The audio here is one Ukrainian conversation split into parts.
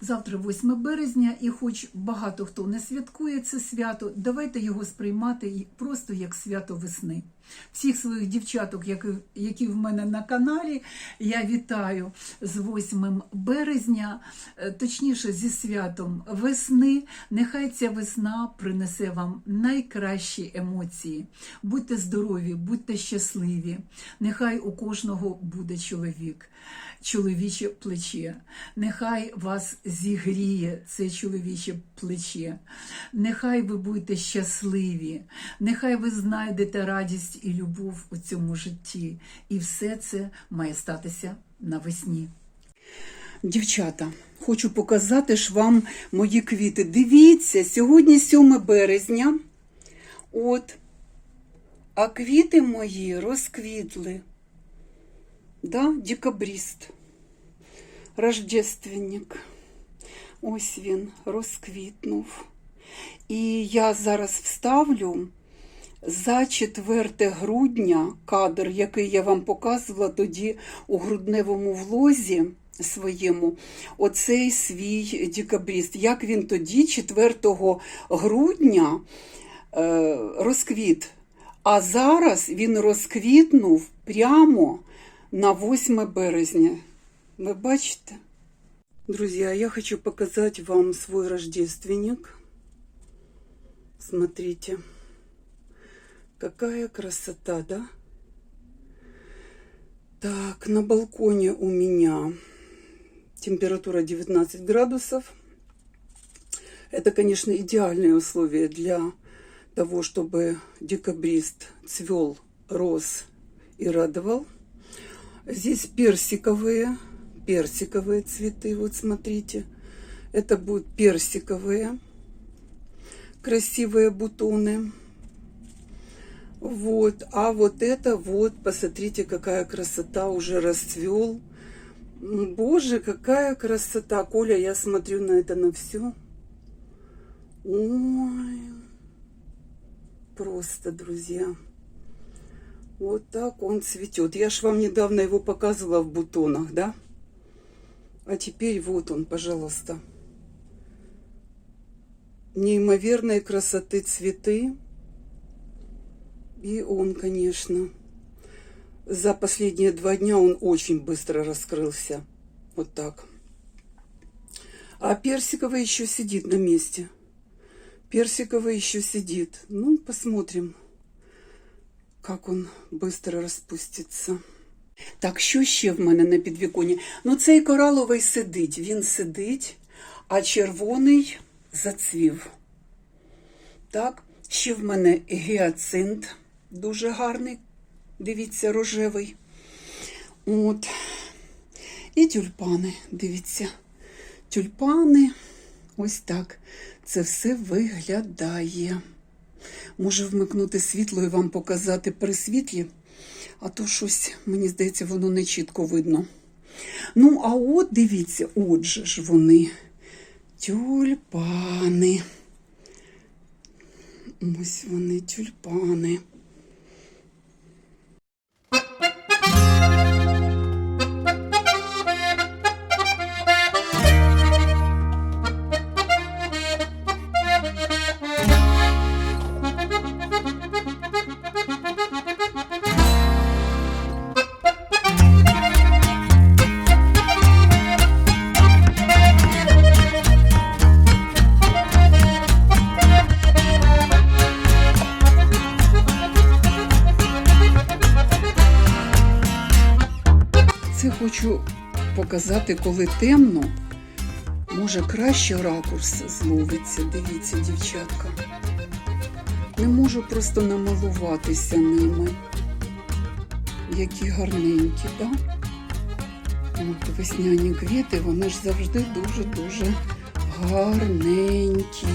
Завтра 8 березня, і хоч багато хто не святкує це свято, давайте його сприймати просто як свято весни. Всіх своїх дівчаток, які в мене на каналі, я вітаю з 8 березня, точніше зі святом весни. Нехай ця весна принесе вам найкращі емоції. Будьте здорові, будьте щасливі. Нехай у кожного буде чоловік, чоловіче плече. Нехай вас зігріє це чоловіче плече. Нехай ви будете щасливі. Нехай ви знайдете радість і любов у цьому житті. І все це має статися навесні. Дівчата, хочу показати ж вам мої квіти. Дивіться, сьогодні 7 березня. А квіти мої розквітли. Да, декабрист, рождественник. Ось він розквітнув. І я зараз вставлю за 4 грудня кадр, який я вам показувала тоді у грудневому влозі своєму, оцей свій декабрист. Як він тоді, 4 грудня, розквіт. А зараз він розквітнув прямо на 8 березня. Вы бачите? Друзья, я хочу показать вам свой рождественник. Смотрите. Какая красота, да? Так, на балконе у меня температура 19 градусов. Это, конечно, идеальные условия для того, чтобы декабрист цвел, рос и радовал. Здесь персиковые цветы, вот смотрите. Это будут персиковые красивые бутоны. Вот, а вот это вот, посмотрите, какая красота, уже расцвел. Боже, какая красота. Коля, я смотрю на это на все. Ой, просто, друзья. Вот так он цветет. Я ж вам недавно его показывала в бутонах, да? А теперь вот он, пожалуйста. Неимоверной красоты цветы. И он, конечно, за последние 2 дня он очень быстро раскрылся. Вот так. А персиковый еще сидит на месте. Персиковый еще сидит. Ну, посмотрим, как он быстро розпуститься. Так, що ще в мене на підвіконні? Ну, цей кораловий сидить, він сидить, а червоний зацвів. Так, ще в мене гіацинт, дуже гарний, дивіться, рожевий. От. І тюльпани, дивіться, тюльпани, ось так. Це все виглядає. Можу вмикнути світло і вам показати при світлі, а то щось, мені здається, воно не чітко видно. Ну, а от, дивіться, отже ж вони, тюльпани. Ось вони, тюльпани. Це хочу показати, коли темно, може краще ракурс зловиться. Дивіться, дівчатка. Не можу просто намилуватися ними. Які гарненькі, так? От, весняні квіти, вони ж завжди дуже-дуже гарненькі.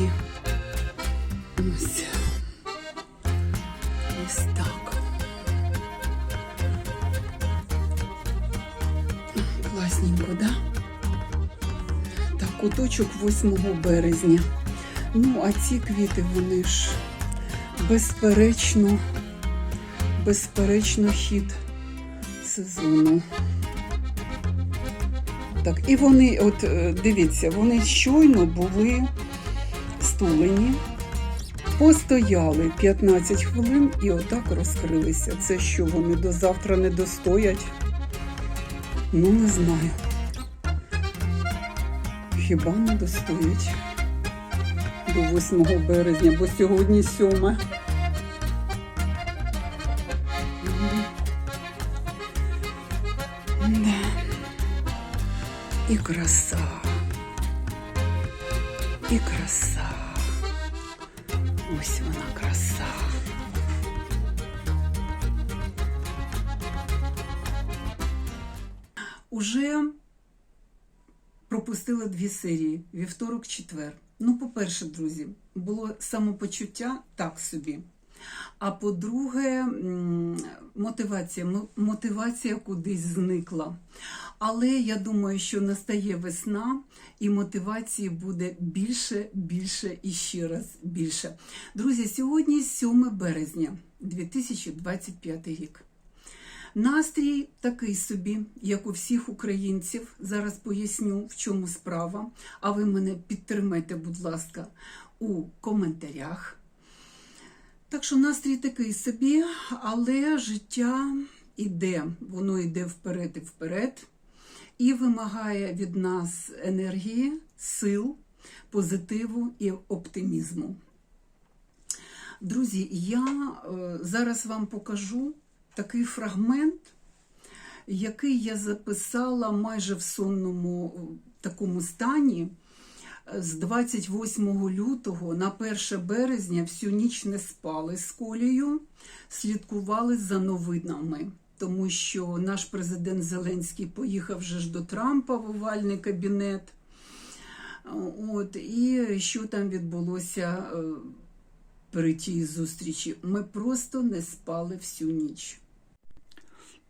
Ось. Ось так. Класненько, да? Так, куточок 8 березня. Ну, а ці квіти, вони ж безперечно хід сезону. Так, і вони, от дивіться, вони щойно були стулені, постояли 15 хвилин і отак розкрилися. Це що, вони до завтра не достоять? Ну, не знаю. Хіба не достоять до 8 березня, бо сьогодні 7. Да. І краса. І краса. Ось вона краса. Уже пропустила 2 серії, вівторок, четвер. Ну, по-перше, друзі, було самопочуття так собі. А по-друге, мотивація кудись зникла. Але я думаю, що настає весна і мотивації буде більше і ще раз більше. Друзі, сьогодні 7 березня 2025 рік. Настрій такий собі, як у всіх українців. Зараз поясню, в чому справа. А ви мене підтримайте, будь ласка, у коментарях. Так що настрій такий собі, але життя іде, воно йде вперед і вперед. І вимагає від нас енергії, сил, позитиву і оптимізму. Друзі, я зараз вам покажу такий фрагмент, який я записала майже в сонному такому стані. З 28 лютого на 1 березня всю ніч не спали з Колею, слідкували за новинами. Тому що наш президент Зеленський поїхав вже ж до Трампа в овальний кабінет. От, і що там відбулося при тій зустрічі? Ми просто не спали всю ніч.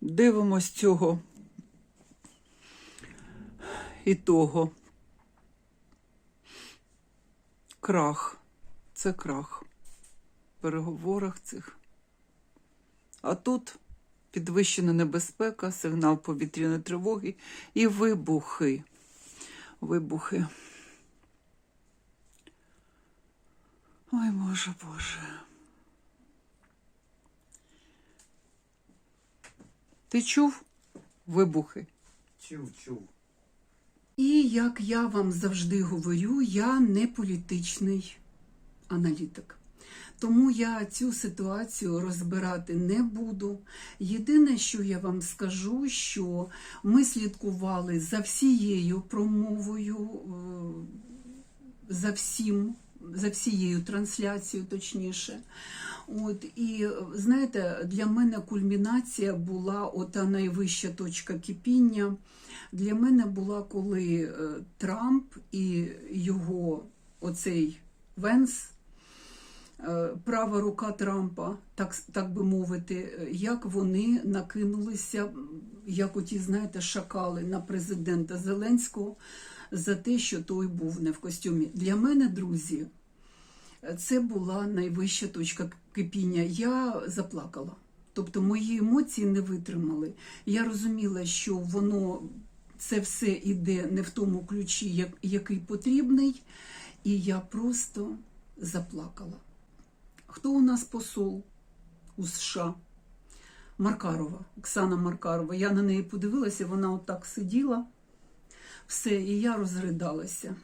Дивимось цього і того. Крах. Це крах. В переговорах цих. А тут підвищена небезпека, сигнал повітряної тривоги і вибухи. Вибухи. Ой, Боже, Боже. Ти чув вибухи? Чув. І, як я вам завжди говорю, я не політичний аналітик. Тому я цю ситуацію розбирати не буду. Єдине, що я вам скажу, що ми слідкували за всією промовою, за всією трансляцією, точніше. От, і, знаєте, для мене кульмінація була ота найвища точка кипіння. Для мене була, коли Трамп і його оцей Венс, права рука Трампа, так би мовити, як вони накинулися, як оті, знаєте, шакали на президента Зеленського за те, що той був не в костюмі. Для мене, друзі, це була найвища точка кипіння. Я заплакала. Тобто мої емоції не витримали. Я розуміла, що воно, це все іде не в тому ключі, який потрібний, і я просто заплакала. Хто у нас посол у США? Маркарова, Оксана Маркарова. Я на неї подивилася, вона отак сиділа. Все, і я розридалася.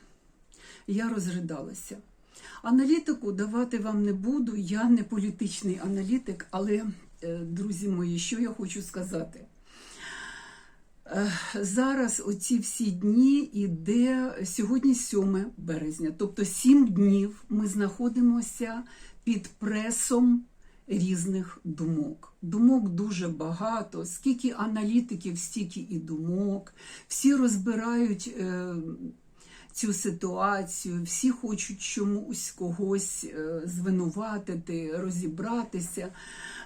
Аналітику давати вам не буду, я не політичний аналітик, але, друзі мої, що я хочу сказати? Зараз оці всі дні іде, сьогодні 7 березня, тобто 7 днів ми знаходимося під пресом різних думок. Думок дуже багато, скільки аналітиків, стільки і думок, всі розбирають цю ситуацію, всі хочуть чомусь когось звинуватити, розібратися.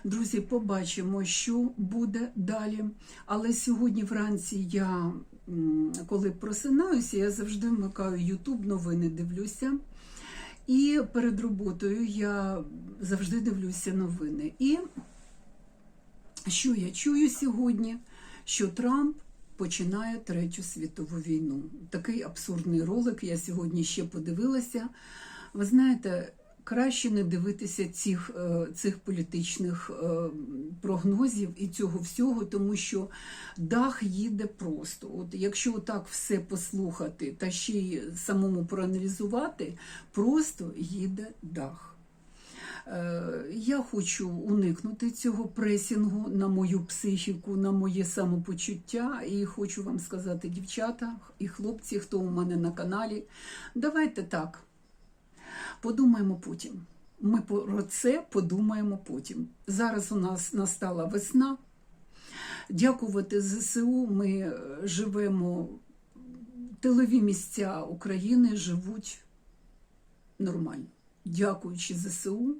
Друзі, побачимо, що буде далі. Але сьогодні вранці я, коли просинаюся, я завжди вмикаю YouTube, новини дивлюся. І перед роботою я завжди дивлюся новини. І що я чую сьогодні? Що Трамп починає Третю світову війну. Такий абсурдний ролик я сьогодні ще подивилася. Ви знаєте, краще не дивитися цих політичних прогнозів і цього всього, тому що дах їде просто. От якщо так все послухати та ще й самому проаналізувати, просто їде дах. Я хочу уникнути цього пресінгу на мою психіку, на моє самопочуття. І хочу вам сказати, дівчата і хлопці, хто у мене на каналі, давайте так, подумаємо потім. Ми про це подумаємо потім. Зараз у нас настала весна. Дякувати ЗСУ, ми живемо, тилові місця України живуть нормально. Дякуючи ЗСУ,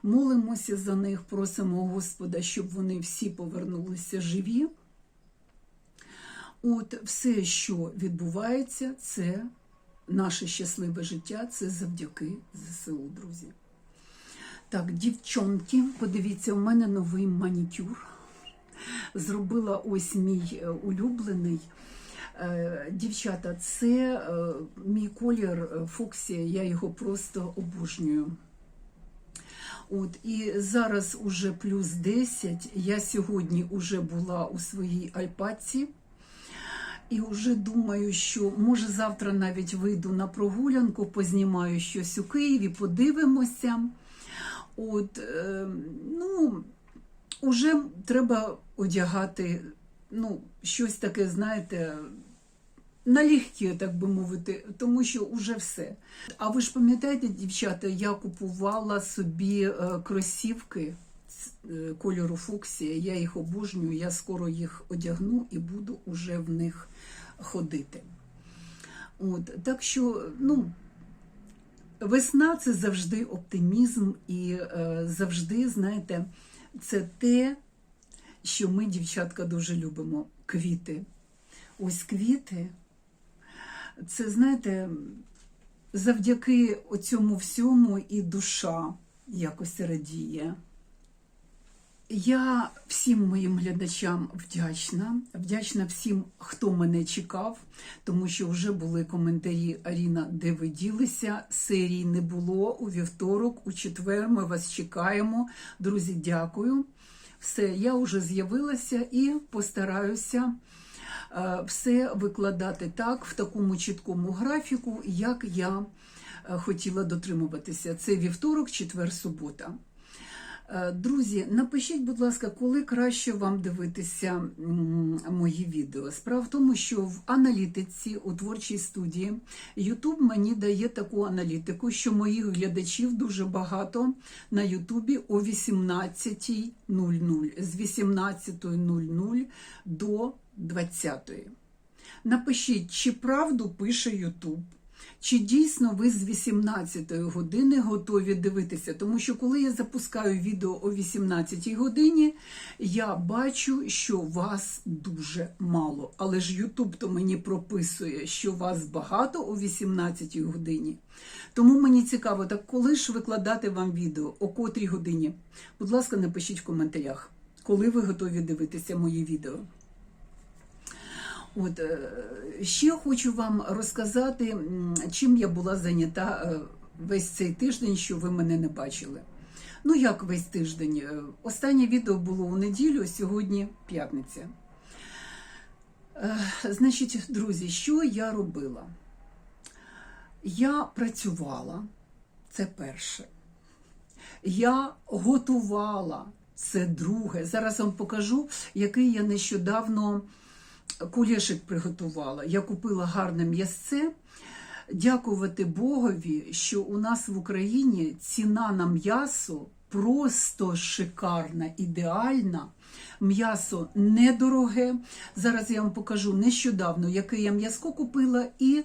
молимося за них, просимо Господа, щоб вони всі повернулися живі. От все, що відбувається, це наше щасливе життя, це завдяки ЗСУ, друзі. Так, дівчонки, подивіться, у мене новий манікюр. Зробила ось мій улюблений. Дівчата, це мій колір фуксія, я його просто обожнюю. От, і зараз уже плюс 10, я сьогодні вже була у своїй альпаці, і вже думаю, що може завтра навіть вийду на прогулянку, познімаю щось у Києві, подивимося. От, ну, уже треба одягати, ну, щось таке, знаєте, налегке, так би мовити, тому що вже все. А ви ж пам'ятаєте, дівчата, я купувала собі кросівки кольору фуксія, я їх обожнюю, я скоро їх одягну і буду уже в них ходити. От, так що, ну, весна – це завжди оптимізм і завжди, знаєте, це те, що ми, дівчатка, дуже любимо. Квіти. Ось квіти. Це, знаєте, завдяки цьому всьому і душа якось радіє. Я всім моїм глядачам вдячна. Вдячна всім, хто мене чекав, тому що вже були коментарі: Аріна, де ви ділися? Серії не було у вівторок, у четвер ми вас чекаємо. Друзі, дякую. Все, я вже з'явилася і постараюся все викладати так, в такому чіткому графіку, як я хотіла дотримуватися. Це вівторок, четвер, субота. Друзі, напишіть, будь ласка, коли краще вам дивитися мої відео. Справа в тому, що в аналітиці у творчій студії YouTube мені дає таку аналітику, що моїх глядачів дуже багато на YouTube о 18:00, з 18:00 до 20:00. Напишіть, чи правду пише YouTube. Чи дійсно ви з 18-ї години готові дивитися? Тому що коли я запускаю відео о 18-й годині, я бачу, що вас дуже мало. Але ж YouTube то мені прописує, що вас багато о 18-й годині. Тому мені цікаво, так коли ж викладати вам відео, о котрій годині? Будь ласка, напишіть в коментарях, коли ви готові дивитися мої відео. От, ще хочу вам розказати, чим я була зайнята весь цей тиждень, що ви мене не бачили. Ну, як весь тиждень? Останнє відео було у неділю, сьогодні п'ятниця. Значить, друзі, що я робила? Я працювала, це перше. Я готувала, це друге. Зараз вам покажу, який я нещодавно кулешик приготувала. Я купила гарне м'ясце. Дякувати Богові, що у нас в Україні ціна на м'ясо просто шикарна, ідеальна. М'ясо недороге. Зараз я вам покажу нещодавно, яке я м'яско купила і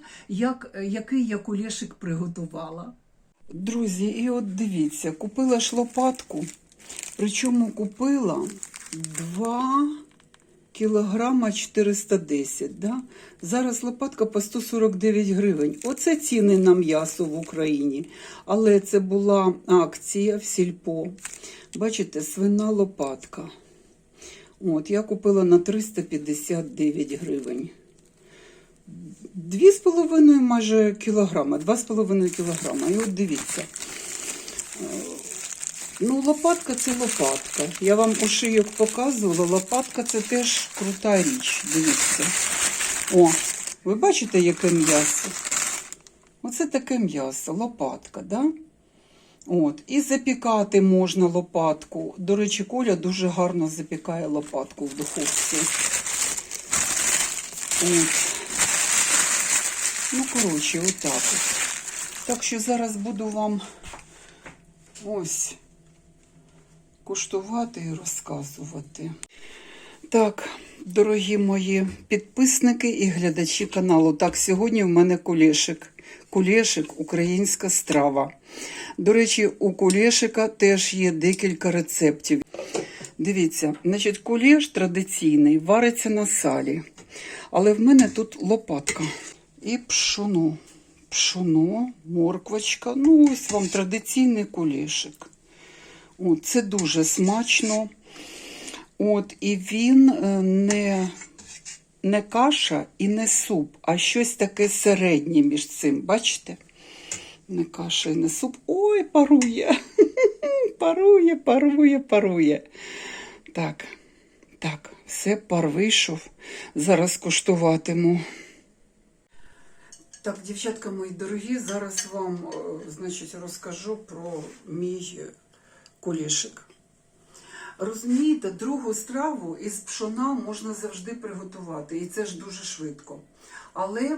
який я кулешик приготувала. Друзі, і от дивіться, купила ж лопатку, причому купила 2 кілограма 410, да? Зараз лопатка по 149 гривень. Оце ціни на м'ясо в Україні. Але це була акція в сільпо. Бачите, свина лопатка. От, я купила на 359 гривень. 2,5 майже кілограма, 2,5 кілограма. І от дивіться. Ну, лопатка – це лопатка. Я вам ошийок показувала. Лопатка – це теж крута річ. Дивіться. О, ви бачите, яке м'ясо? Оце таке м'ясо, лопатка, да? От. І запікати можна лопатку. До речі, Коля дуже гарно запікає лопатку в духовці. От. Ну, коротше, отак от. Так що зараз буду вам ось куштувати і розказувати. Так, дорогі мої підписники і глядачі каналу. Так, сьогодні в мене кулешик. Кулешик – українська страва. До речі, у кулешика теж є декілька рецептів. Дивіться, значить, кулеш традиційний вариться на салі. Але в мене тут лопатка. І пшоно. Пшоно, морквочка. Ну, ось вам традиційний кулешик. От, це дуже смачно. От, і він не каша і не суп, а щось таке середнє між цим. Бачите? Не каша і не суп. Ой, парує. Парує, парує, парує. Так, так, все, пар вийшов. Зараз куштуватиму. Так, дівчатка мої дорогі, зараз вам, значить, розкажу про мій кулешик. Розумієте, другу страву із пшона можна завжди приготувати, і це ж дуже швидко. Але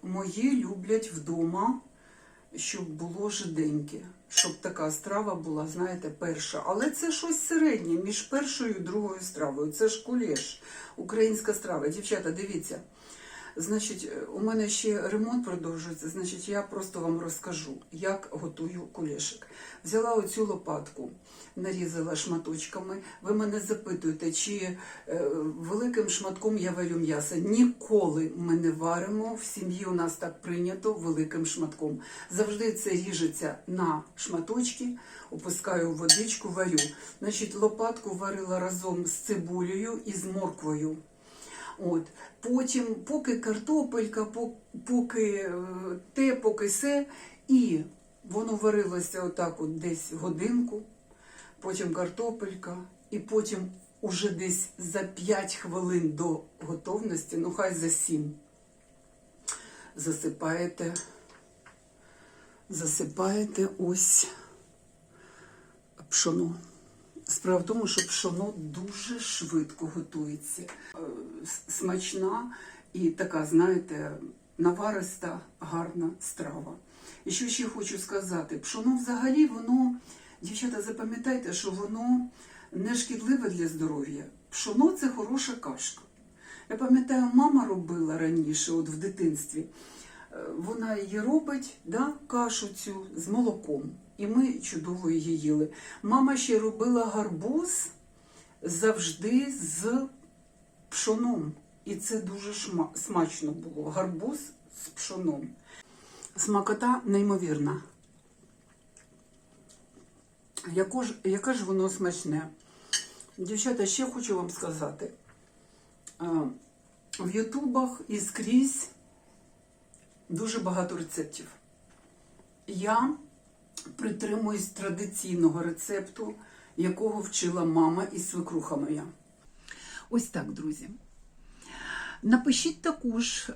мої люблять вдома, щоб було жиденьке, щоб така страва була, знаєте, перша. Але це щось середнє між першою і другою стравою. Це ж кулеш, українська страва. Дівчата, дивіться. Значить, у мене ще ремонт продовжується, значить, я просто вам розкажу, як готую кулешик. Взяла оцю лопатку, нарізала шматочками. Ви мене запитуєте, чи великим шматком я варю м'ясо. Ніколи ми не варимо, в сім'ї у нас так прийнято, великим шматком. Завжди це ріжеться на шматочки, опускаю в водичку, варю. Значить, лопатку варила разом з цибулею і з морквою. От. Потім, поки картопелька, поки те, поки се, і воно варилося отак от десь годинку, потім картопелька, і потім уже десь за 5 хвилин до готовності, ну хай за 7, засипаєте ось пшоно. Справа в тому, що пшоно дуже швидко готується. Смачна і така, знаєте, навариста, гарна страва. І що ще хочу сказати, пшоно взагалі, воно, дівчата, запам'ятайте, що воно не шкідливе для здоров'я. Пшоно – це хороша кашка. Я пам'ятаю, мама робила раніше, от в дитинстві, вона її робить, да, кашу цю з молоком. І ми чудово її їли. Мама ще робила гарбуз завжди з пшоном. І це дуже смачно було. Гарбуз з пшоном. Смакота неймовірна. Яке ж воно смачне. Дівчата, ще хочу вам сказати. В ютубах і скрізь дуже багато рецептів. Я притримуюсь традиційного рецепту, якого вчила мама і свекруха моя. Ось так, друзі. Напишіть також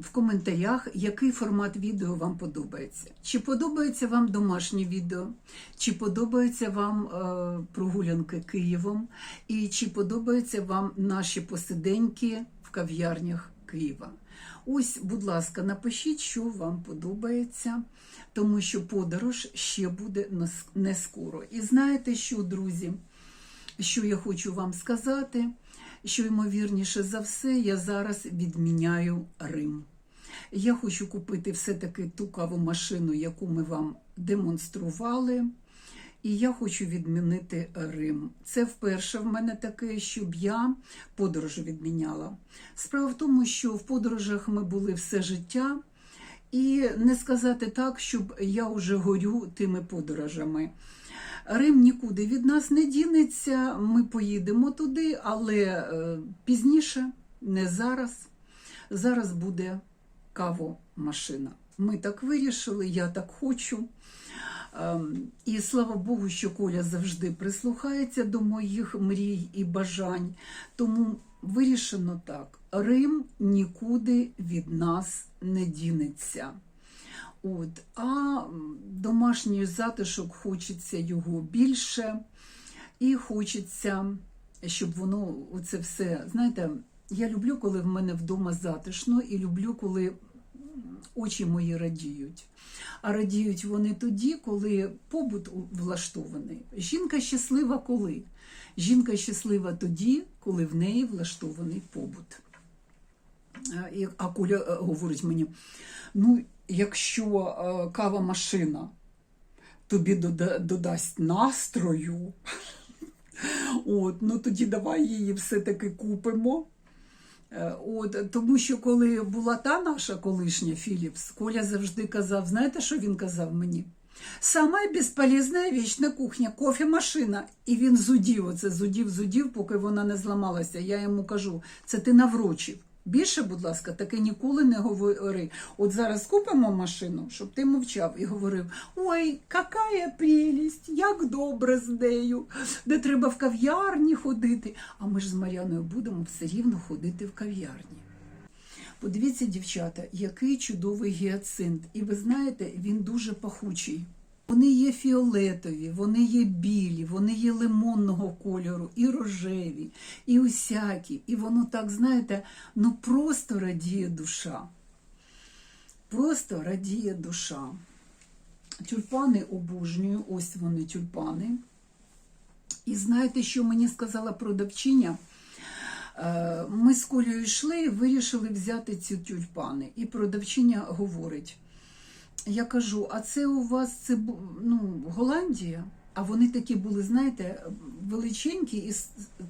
в коментарях, який формат відео вам подобається. Чи подобається вам домашнє відео, чи подобаються вам прогулянки Києвом, і чи подобаються вам наші посиденьки в кав'ярнях Києва. Ось, будь ласка, напишіть, що вам подобається, тому що подорож ще буде не скоро. І знаєте що, друзі, що я хочу вам сказати, що, ймовірніше за все, я зараз відміняю Рим. Я хочу купити все-таки ту кавомашину, яку ми вам демонстрували, і я хочу відмінити Рим. Це вперше в мене таке, щоб я подорожі відміняла. Справа в тому, що в подорожах ми були все життя, і не сказати так, щоб я вже горю тими подорожами. Рим нікуди від нас не дінеться, ми поїдемо туди, але пізніше, не зараз. Зараз буде кавомашина. Ми так вирішили, я так хочу. І слава Богу, що Коля завжди прислухається до моїх мрій і бажань. Тому вирішено так. Рим нікуди від нас не дінеться. А домашній затишок, хочеться його більше. І хочеться, щоб воно оце все, знаєте, я люблю, коли в мене вдома затишно, і люблю, коли очі мої радіють. А радіють вони тоді, коли побут влаштований. Жінка щаслива коли? Жінка щаслива тоді, коли в неї влаштований побут. А Коля говорить мені, ну, якщо кава-машина тобі додасть настрою, ну тоді давай її все-таки купимо. Тому що коли була та наша колишня Philips, Коля завжди казав, знаєте, що він казав мені? Сама безполезна річ на кухні, кофемашина. І він зудів, поки вона не зламалася. Я йому кажу, це ти наврочив. Більше, будь ласка, таке ніколи не говори. От зараз купимо машину, щоб ти мовчав і говорив, ой, яка прелість, як добре з нею, де треба в кав'ярні ходити. А ми ж з Мар'яною будемо все рівно ходити в кав'ярні. Подивіться, дівчата, який чудовий гіацинт. І ви знаєте, він дуже пахучий. Вони є фіолетові, вони є білі, вони є лимонного кольору, і рожеві, і усякі. І воно так, знаєте, ну просто радіє душа. Просто радіє душа. Тюльпани обожнюю, ось вони тюльпани. І знаєте, що мені сказала продавчиня? Ми з Колею йшли і вирішили взяти ці тюльпани. І продавчиня говорить, я кажу, а це у вас це, Голландія? А вони такі були, знаєте, величенькі і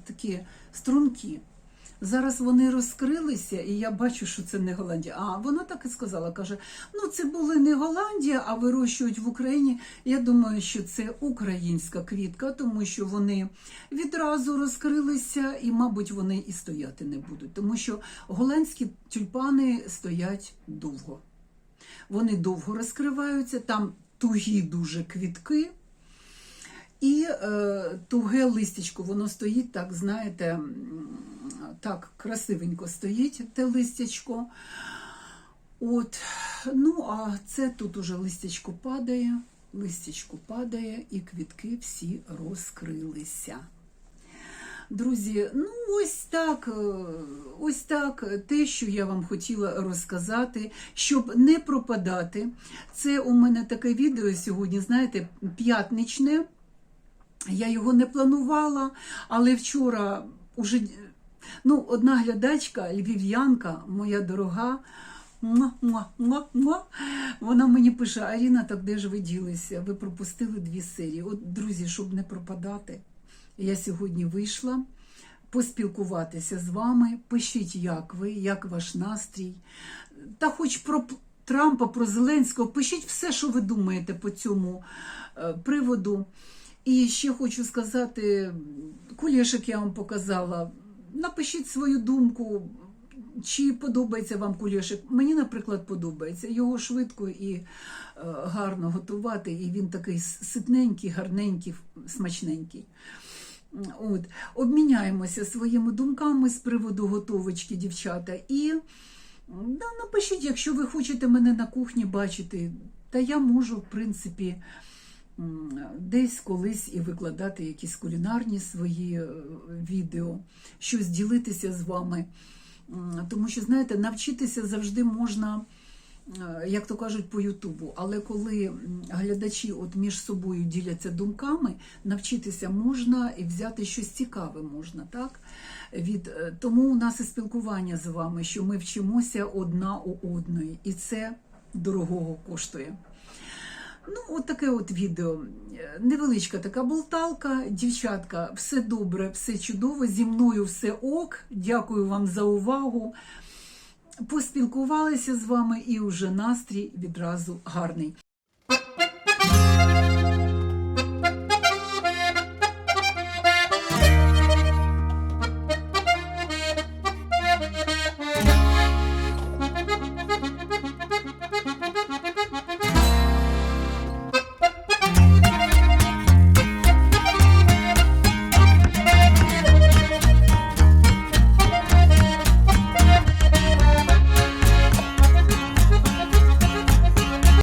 такі стрункі. Зараз вони розкрилися, і я бачу, що це не Голландія. А вона так і сказала, каже, це були не Голландія, а вирощують в Україні. Я думаю, що це українська квітка, тому що вони відразу розкрилися, і, мабуть, вони і стояти не будуть. Тому що голландські тюльпани стоять довго. Вони довго розкриваються, там тугі дуже квітки, і туге листячко, воно стоїть так, знаєте, так красивенько стоїть те листячко. А це тут уже листячко падає, і квітки всі розкрилися. Друзі, ось так те, що я вам хотіла розказати, щоб не пропадати. Це у мене таке відео сьогодні, знаєте, п'ятничне. Я його не планувала, але вчора уже, одна глядачка, львів'янка, моя дорога, вона мені пише, Аріна, так де ж ви ділися? Ви пропустили 2 серії. Друзі, щоб не пропадати, я сьогодні вийшла поспілкуватися з вами. Пишіть, як ви, як ваш настрій. Та хоч про Трампа, про Зеленського, пишіть все, що ви думаєте по цьому приводу. І ще хочу сказати, кулешик я вам показала. Напишіть свою думку, чи подобається вам кулешик. Мені, наприклад, подобається. Його швидко і гарно готувати, і він такий ситненький, гарненький, смачненький. Обміняємося своїми думками з приводу готовочки, дівчата. І напишіть, якщо ви хочете мене на кухні бачити, та я можу, в принципі, десь колись і викладати якісь кулінарні свої відео, щось ділитися з вами. Тому що, знаєте, навчитися завжди можна, як то кажуть, по Ютубу. Але коли глядачі між собою діляться думками, навчитися можна і взяти щось цікаве можна, так? Тому у нас і спілкування з вами, що ми вчимося одна у одної. І це дорогого коштує. Таке відео. Невеличка така болталка. Дівчатка, все добре, все чудово, зі мною все ок. Дякую вам за увагу. Поспілкувалися з вами і вже настрій відразу гарний.